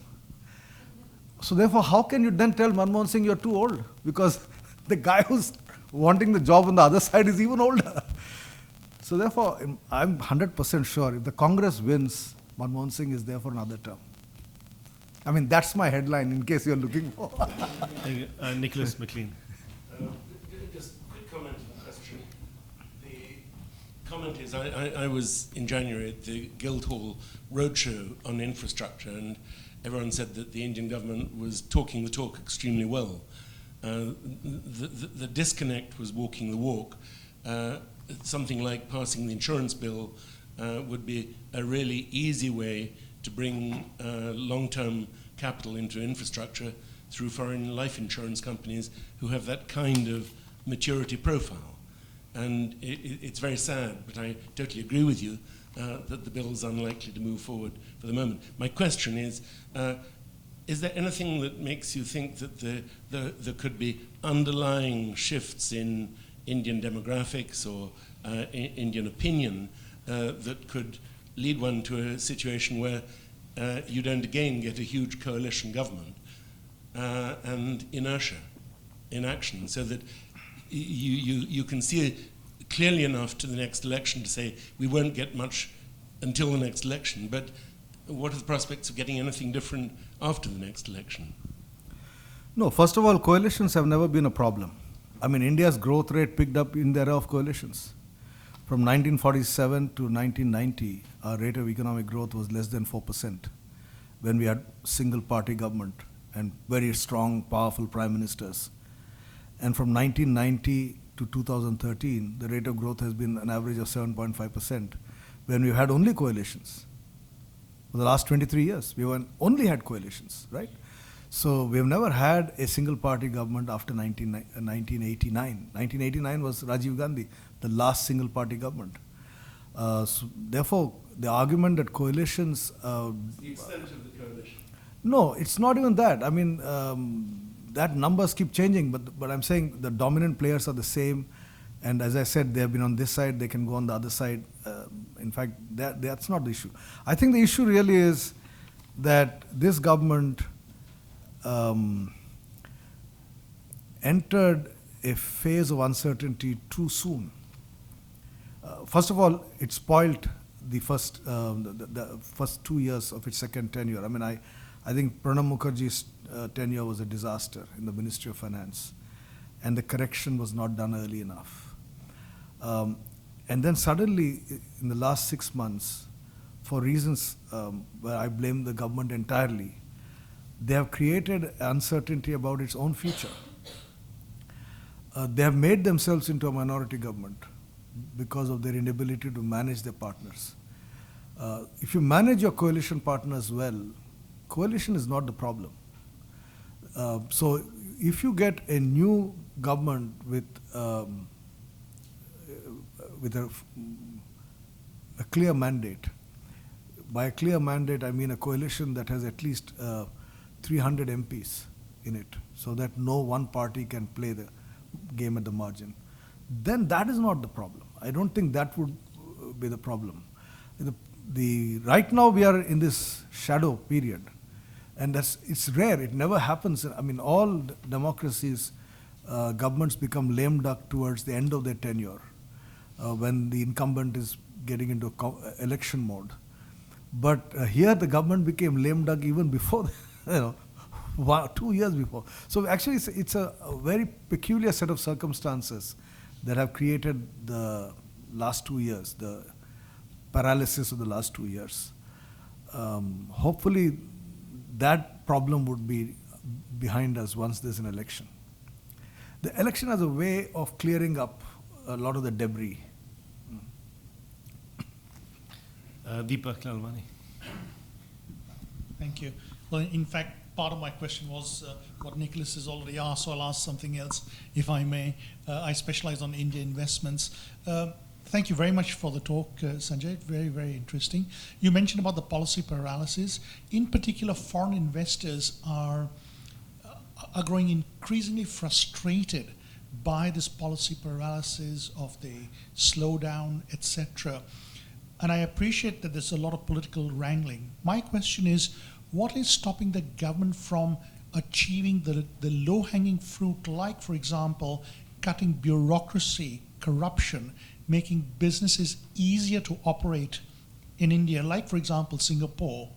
So therefore, how can you then tell Manmohan Singh you're too old? Because the guy who's wanting the job on the other side is even older. So therefore, I'm 100% sure if the Congress wins, Manmohan Singh is there for another term. I mean, that's my headline in case you're looking for. Thank you. Nicholas McLean. Just a quick comment on the question. The comment is, I was in January at the Guildhall Roadshow on infrastructure, and everyone said that the Indian government was talking the talk extremely well. The disconnect was walking the walk. Something like passing the insurance bill would be a really easy way to bring long-term capital into infrastructure through foreign life insurance companies who have that kind of maturity profile. And it's very sad, but I totally agree with you that the bill is unlikely to move forward for the moment. My question is there anything that makes you think that there could be underlying shifts in Indian demographics or Indian opinion that could lead one to a situation where you don't again get a huge coalition government and inertia in action, so that you can see clearly enough to the next election to say we won't get much until the next election, but what are the prospects of getting anything different after the next election? No, first of all, coalitions have never been a problem. I mean, India's growth rate picked up in the era of coalitions. From 1947 to 1990, our rate of economic growth was less than 4% when we had single-party government and very strong, powerful prime ministers. And from 1990 to 2013, the rate of growth has been an average of 7.5% when we had only coalitions. For the last 23 years, we only had coalitions, right? So we've never had a single-party government after 1989. 1989 was Rajiv Gandhi, the last single-party government. So therefore, the argument that coalitions... the extent of the coalition. No, it's not even that. I mean, that numbers keep changing, but I'm saying the dominant players are the same. And as I said, they have been on this side, they can go on the other side. In fact, that's not the issue. I think the issue really is that this government entered a phase of uncertainty too soon. First of all, it spoilt the first 2 years of its second tenure. I mean, I think Pranab Mukherjee's tenure was a disaster in the Ministry of Finance, and the correction was not done early enough. And then suddenly, in the last 6 months, for reasons where I blame the government entirely, they have created uncertainty about its own future. They have made themselves into a minority government because of their inability to manage their partners. If you manage your coalition partners well, coalition is not the problem. So if you get a new government with a clear mandate, by a clear mandate I mean a coalition that has at least 300 MPs in it, so that no one party can play the game at the margin, then that is not the problem. I don't think that would be the problem. Right now we are in this shadow period, and it's rare. It never happens. I mean, all democracies, governments become lame duck towards the end of their tenure, when the incumbent is getting into election mode. But here the government became lame duck even before, 2 years before. So actually it's a very peculiar set of circumstances that have created the last 2 years, the paralysis of the last 2 years. Hopefully that problem would be behind us once there's an election. The election has a way of clearing up a lot of the debris. Deepak Lalwani. Thank you. Well, in fact, part of my question was what Nicholas has already asked, so I'll ask something else, if I may. I specialize on India investments. Thank you very much for the talk, Sanjay. Very, very interesting. You mentioned about the policy paralysis. In particular, foreign investors are growing increasingly frustrated by this policy paralysis of the slowdown, etc. And I appreciate that there's a lot of political wrangling. My question is, what is stopping the government from achieving the low-hanging fruit, like, for example, cutting bureaucracy, corruption, making businesses easier to operate in India, like, for example, Singapore?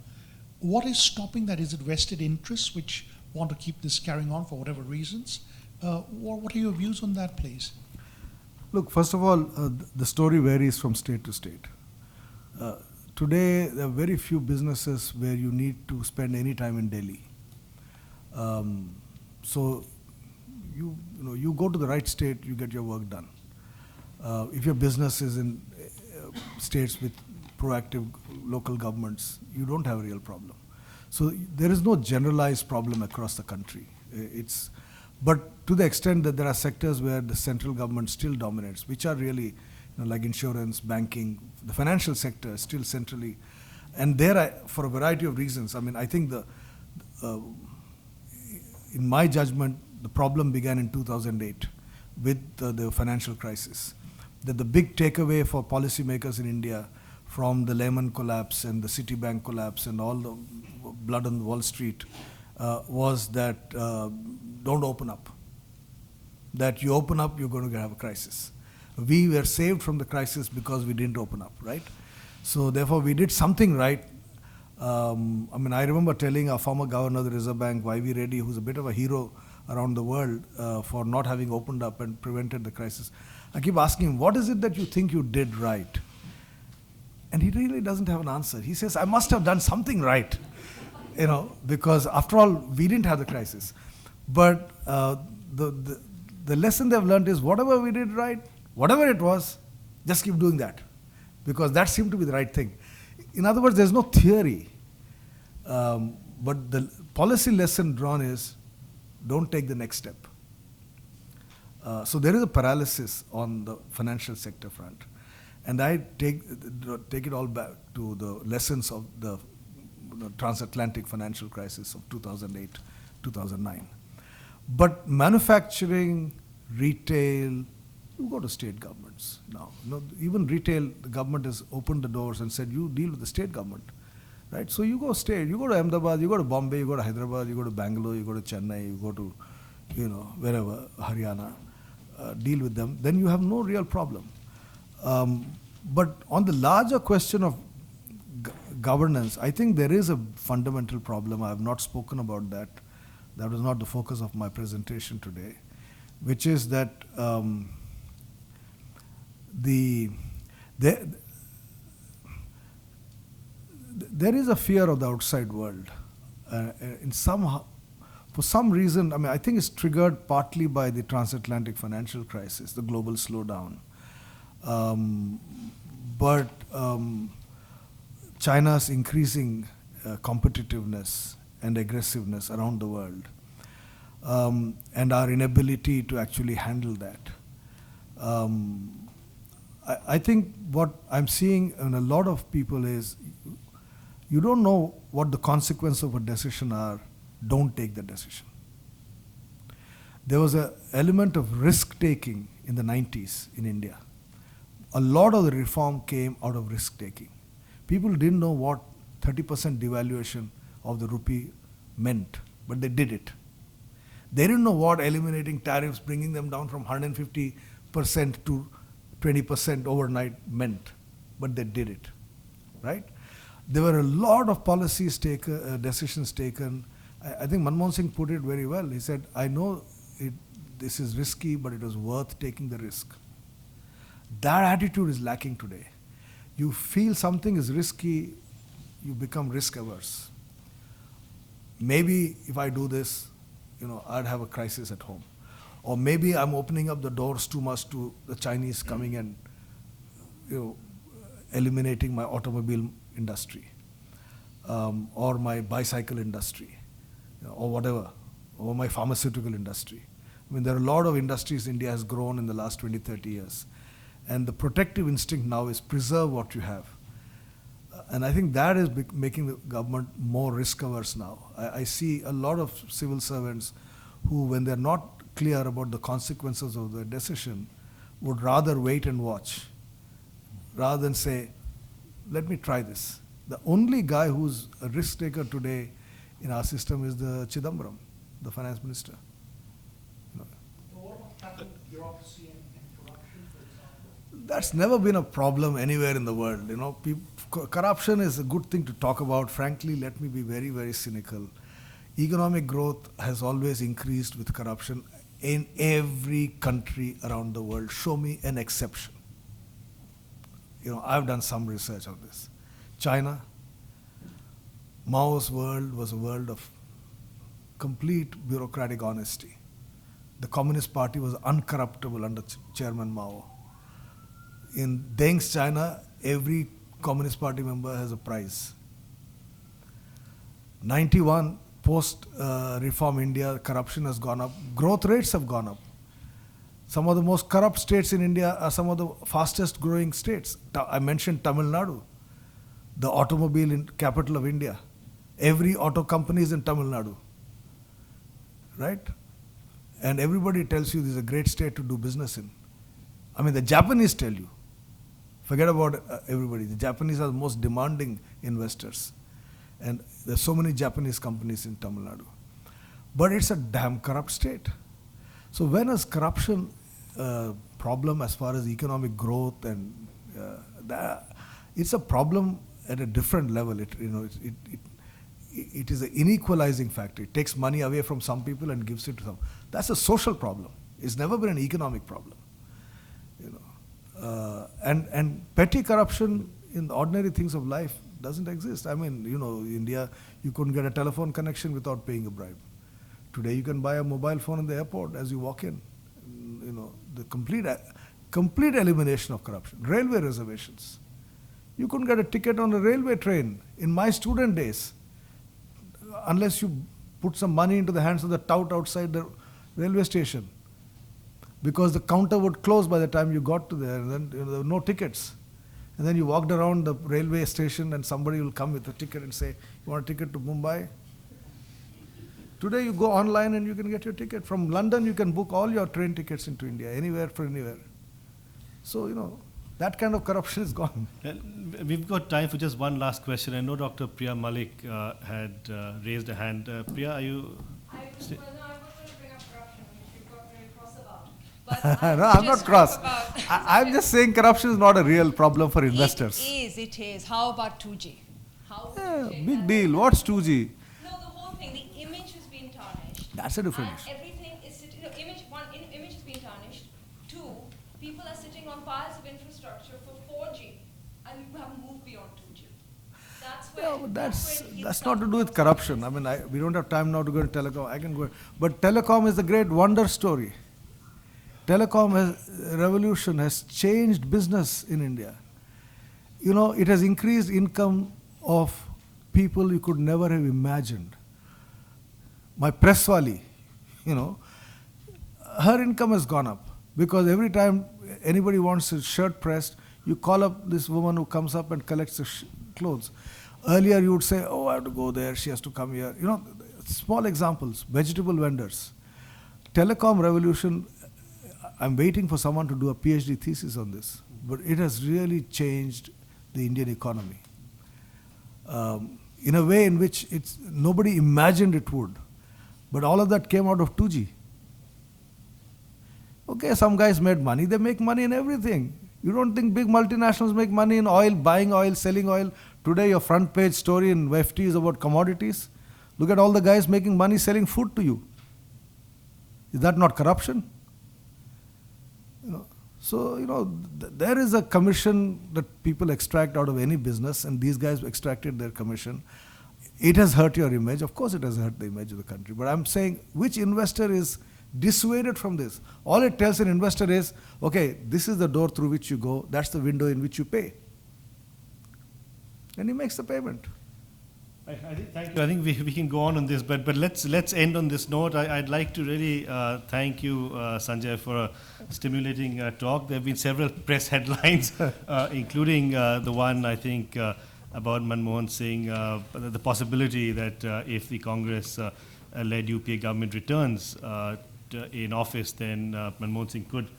What is stopping that? Is it vested interests which want to keep this carrying on for whatever reasons? What are your views on that, please? Look, first of all, the story varies from state to state. Today, there are very few businesses where you need to spend any time in Delhi. So you go to the right state, you get your work done. If your business is in states with proactive local governments, you don't have a real problem. So there is no generalized problem across the country. But to the extent that there are sectors where the central government still dominates, which are really like insurance, banking, the financial sector is still centrally. And there, for a variety of reasons, I mean, I think in my judgment, the problem began in 2008 with the financial crisis. That the big takeaway for policymakers in India from the Lehman collapse and the Citibank collapse and all the blood on Wall Street was that don't open up. That you open up, you're going to have a crisis. We were saved from the crisis because we didn't open up, right? So therefore, we did something right. I mean, I remember telling our former governor of the Reserve Bank, Y.V. Reddy, who's a bit of a hero around the world for not having opened up and prevented the crisis. I keep asking him, what is it that you think you did right? And he really doesn't have an answer. He says, I must have done something right, because after all, we didn't have the crisis. But the lesson they've learned is whatever we did right, whatever it was, just keep doing that, because that seemed to be the right thing. In other words, there's no theory, but the policy lesson drawn is don't take the next step. So there is a paralysis on the financial sector front. And I take it all back to the lessons of the transatlantic financial crisis of 2008, 2009. But manufacturing, retail, you go to state governments now. Even retail, the government has opened the doors and said, you deal with the state government, right? So you go state, you go to Ahmedabad, you go to Bombay, you go to Hyderabad, you go to Bangalore, you go to Chennai, you go to, wherever, Haryana, deal with them, then you have no real problem. But on the larger question of governance, I think there is a fundamental problem. I have not spoken about that. That was not the focus of my presentation today, which is that there is a fear of the outside world. For some reason, I mean, I think it's triggered partly by the transatlantic financial crisis, the global slowdown. But China's increasing competitiveness and aggressiveness around the world, and our inability to actually handle that. I think what I'm seeing in a lot of people is you don't know what the consequences of a decision are, don't take the decision. There was an element of risk-taking in the 90s in India. A lot of the reform came out of risk-taking. People didn't know what 30% devaluation of the rupee meant, but they did it. They didn't know what eliminating tariffs, bringing them down from 150% to 20% overnight meant, but they did it, right? There were a lot of decisions taken. I think Manmohan Singh put it very well. He said, I know this is risky, but it was worth taking the risk. That attitude is lacking today. You feel something is risky, you become risk averse. Maybe if I do this, I'd have a crisis at home. Or maybe I'm opening up the doors too much to the Chinese coming and eliminating my automobile industry, or my bicycle industry, or whatever, or my pharmaceutical industry. I mean, there are a lot of industries India has grown in the last 20, 30 years. And the protective instinct now is preserve what you have. And I think that is making the government more risk averse now. I see a lot of civil servants who, when they're not clear about the consequences of their decision, would rather wait and watch rather than say, let me try this. The only guy who's a risk taker today in our system is the Chidambaram, the finance minister. What about tackling bureaucracy and corruption, for example? That's never been a problem anywhere in the world. Corruption is a good thing to talk about. Frankly, let me be very, very cynical. Economic growth has always increased with corruption in every country around the world. Show me an exception. I've done some research on this. China, Mao's world was a world of complete bureaucratic honesty. The Communist Party was uncorruptible under Chairman Mao. In Deng's China, every Communist Party member has a prize. 91, post-reform India, corruption has gone up. Growth rates have gone up. Some of the most corrupt states in India are some of the fastest growing states. I mentioned Tamil Nadu, the automobile capital of India. Every auto company is in Tamil Nadu, right? And everybody tells you this is a great state to do business in. I mean, the Japanese tell you. Forget about everybody. The Japanese are the most demanding investors. And there's so many Japanese companies in Tamil Nadu. But it's a damn corrupt state. So when is corruption problem as far as economic growth and it's a problem at a different level. It is an inequalizing factor. It takes money away from some people and gives it to some. That's a social problem. It's never been an economic problem. And petty corruption in the ordinary things of life doesn't exist. I mean, India, you couldn't get a telephone connection without paying a bribe. Today you can buy a mobile phone in the airport as you walk in. The complete elimination of corruption. Railway reservations. You couldn't get a ticket on a railway train in my student days unless you put some money into the hands of the tout outside the railway station, because the counter would close by the time you got to there, and then there were no tickets. And then you walked around the railway station and somebody will come with a ticket and say, you want a ticket to Mumbai? Today you go online and you can get your ticket. From London you can book all your train tickets into India, anywhere for anywhere. So, that kind of corruption is gone. We've got time for just one last question. I know Dr. Priya Malik had raised a hand. Priya, are you... I was going to bring up corruption, which you got very cross about. But No, I'm not cross. I'm just saying corruption is not a real problem for investors. It is. How about 2G? How would Yeah, you take big that? deal. What's 2G? No, the whole thing, the image has been tarnished. That's a different And issue. everything is sitting, image has been tarnished. Two, people are sitting on piles of infrastructure for 4G, and you haven't moved beyond 2G. That's where. Yeah, but that's where it that's hits not to some do with corruption. I mean, we don't have time now to go into telecom. I can go, but telecom is a great wonder story. Revolution has changed business in India. You know, it has increased income of people you could never have imagined. My presswali, you know, her income has gone up because every time anybody wants a shirt pressed, you call up this woman who comes up and collects the clothes. Earlier you would say, oh, I have to go there, she has to come here. You know, small examples, vegetable vendors. Telecom revolution, I'm waiting for someone to do a PhD thesis on this, but it has really changed the Indian economy in a way in which nobody imagined it would. But all of that came out of 2G. Okay, some guys made money, they make money in everything. You don't think big multinationals make money in oil, buying oil, selling oil? Today your front page story in FT is about commodities. Look at all the guys making money selling food to you. Is that not corruption? There is a commission that people extract out of any business, and these guys extracted their commission. It has hurt your image. Of course it has hurt the image of the country. But I'm saying, which investor is dissuaded from this? All it tells an investor is, okay, this is the door through which you go, that's the window in which you pay. And he makes the payment. Thank you. I think we can go on this, but let's end on this note. I'd like to really thank you, Sanjay, for a stimulating talk. There have been several press headlines, including the one, I think, about Manmohan Singh, the possibility that if the Congress-led UPA government returns in office, then Manmohan Singh could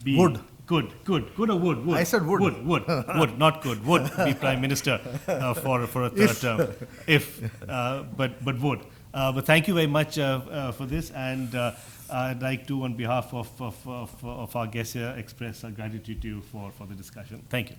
be... Would. Good or would? I said would. Would, not could. Would be Prime Minister for a third term. But would. But thank you very much for this, and I'd like to, on behalf of our guests here, express our gratitude to you for the discussion. Thank you.